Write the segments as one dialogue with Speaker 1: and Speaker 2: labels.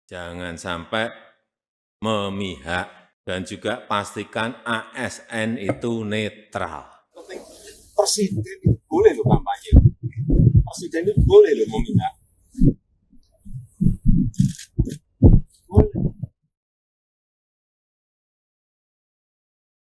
Speaker 1: Jangan sampai memihak dan juga pastikan ASN itu netral.
Speaker 2: Presiden itu boleh loh kampanye, presiden itu boleh loh memihak.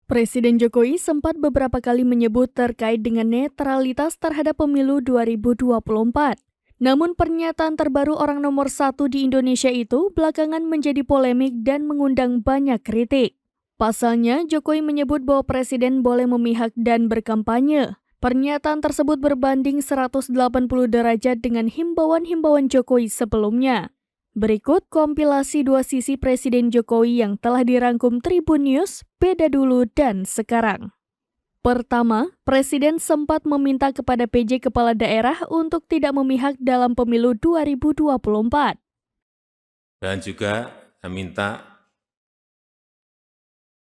Speaker 3: Presiden Jokowi sempat beberapa kali menyebut terkait dengan netralitas terhadap pemilu 2024. Namun pernyataan terbaru orang nomor 1 di Indonesia itu belakangan menjadi polemik dan mengundang banyak kritik. Pasalnya, Jokowi menyebut bahwa presiden boleh memihak dan berkampanye. Pernyataan tersebut berbanding 180 derajat dengan himbauan-himbauan Jokowi sebelumnya. Berikut kompilasi dua sisi Presiden Jokowi yang telah dirangkum Tribun News, Beda Dulu dan Sekarang. Pertama, Presiden sempat meminta kepada PJ Kepala Daerah untuk tidak memihak dalam pemilu 2024.
Speaker 1: Dan juga saya minta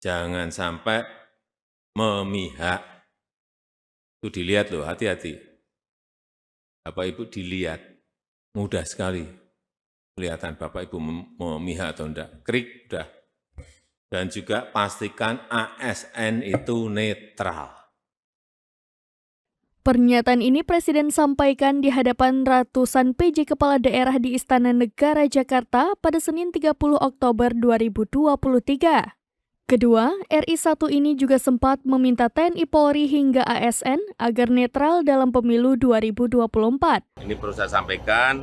Speaker 1: jangan sampai memihak. Itu dilihat loh, hati-hati. Bapak Ibu dilihat, mudah sekali kelihatan Bapak Ibu memihak atau enggak. Krik, udah. Dan juga pastikan ASN itu netral.
Speaker 3: Pernyataan ini Presiden sampaikan di hadapan ratusan PJ Kepala Daerah di Istana Negara Jakarta pada Senin 30 Oktober 2023. Kedua, RI1 ini juga sempat meminta TNI Polri hingga ASN agar netral dalam pemilu 2024.
Speaker 1: Ini perlu saya sampaikan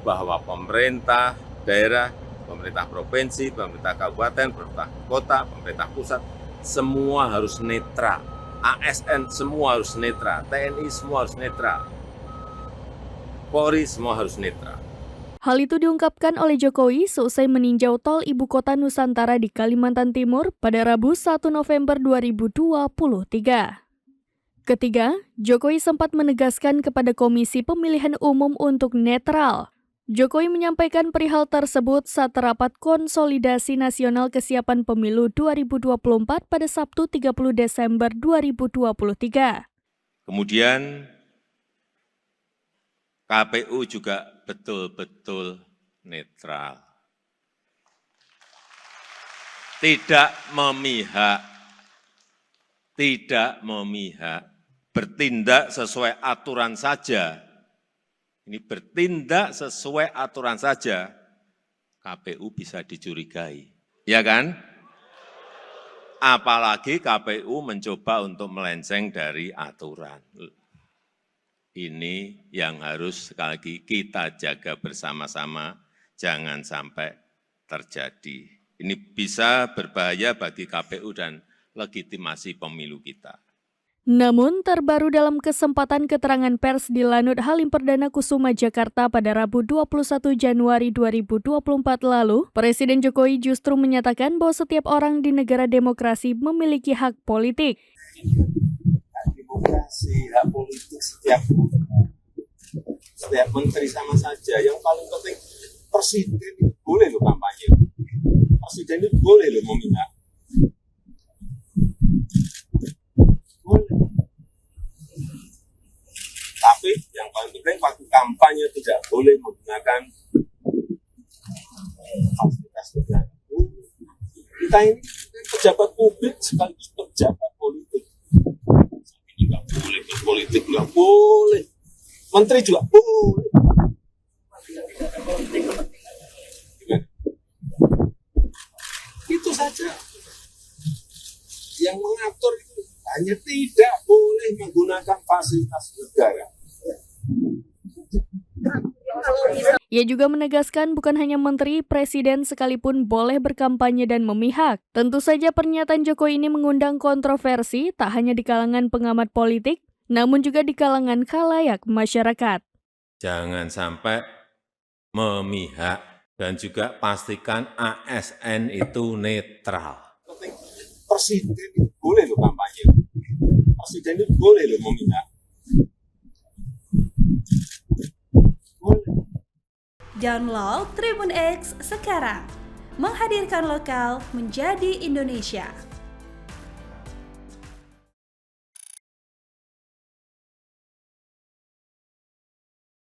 Speaker 1: bahwa pemerintah daerah, pemerintah provinsi, pemerintah kabupaten, pemerintah kota, pemerintah pusat, semua harus netral. ASN semua harus netral, TNI semua harus netral, Polri semua harus netral.
Speaker 3: Hal itu diungkapkan oleh Jokowi seusai meninjau tol Ibu Kota Nusantara di Kalimantan Timur pada Rabu 1 November 2023. Ketiga, Jokowi sempat menegaskan kepada Komisi Pemilihan Umum untuk netral. Jokowi menyampaikan perihal tersebut saat rapat konsolidasi nasional kesiapan pemilu 2024 pada Sabtu 30 Desember 2023.
Speaker 1: Kemudian KPU juga betul-betul netral. Tidak memihak, bertindak sesuai aturan saja. Ini bertindak sesuai aturan saja, KPU bisa dicurigai, ya kan? Apalagi KPU mencoba untuk melenceng dari aturan. Ini yang harus sekali lagi kita jaga bersama-sama, jangan sampai terjadi. Ini bisa berbahaya bagi KPU dan legitimasi pemilu kita.
Speaker 3: Namun, terbaru dalam kesempatan keterangan pers di Lanut Halim Perdana Kusuma, Jakarta pada Rabu 21 Januari 2024 lalu, Presiden Jokowi justru menyatakan bahwa setiap orang di negara demokrasi memiliki hak politik.
Speaker 2: Hak demokrasi, hak politik setiap menteri sama saja. Yang paling penting presiden itu boleh loh kampanye, presiden itu boleh loh memihak. Tapi yang paling penting waktu kampanye tidak boleh menggunakan fasilitas negara. Kita ini pejabat publik sekaligus pejabat politik. Ini nggak boleh, berpolitik nggak boleh. Menteri juga boleh. Itu saja. Yang mengatur itu hanya tidak boleh menggunakan fasilitas negara.
Speaker 3: Ia juga menegaskan bukan hanya menteri, presiden sekalipun boleh berkampanye dan memihak. Tentu saja pernyataan Jokowi ini mengundang kontroversi tak hanya di kalangan pengamat politik, namun juga di kalangan khalayak masyarakat.
Speaker 1: Jangan sampai memihak dan juga pastikan ASN itu netral.
Speaker 2: Presiden itu boleh loh kampanye, presiden itu boleh loh memihak.
Speaker 4: Download Tribun X sekarang, menghadirkan lokal menjadi Indonesia.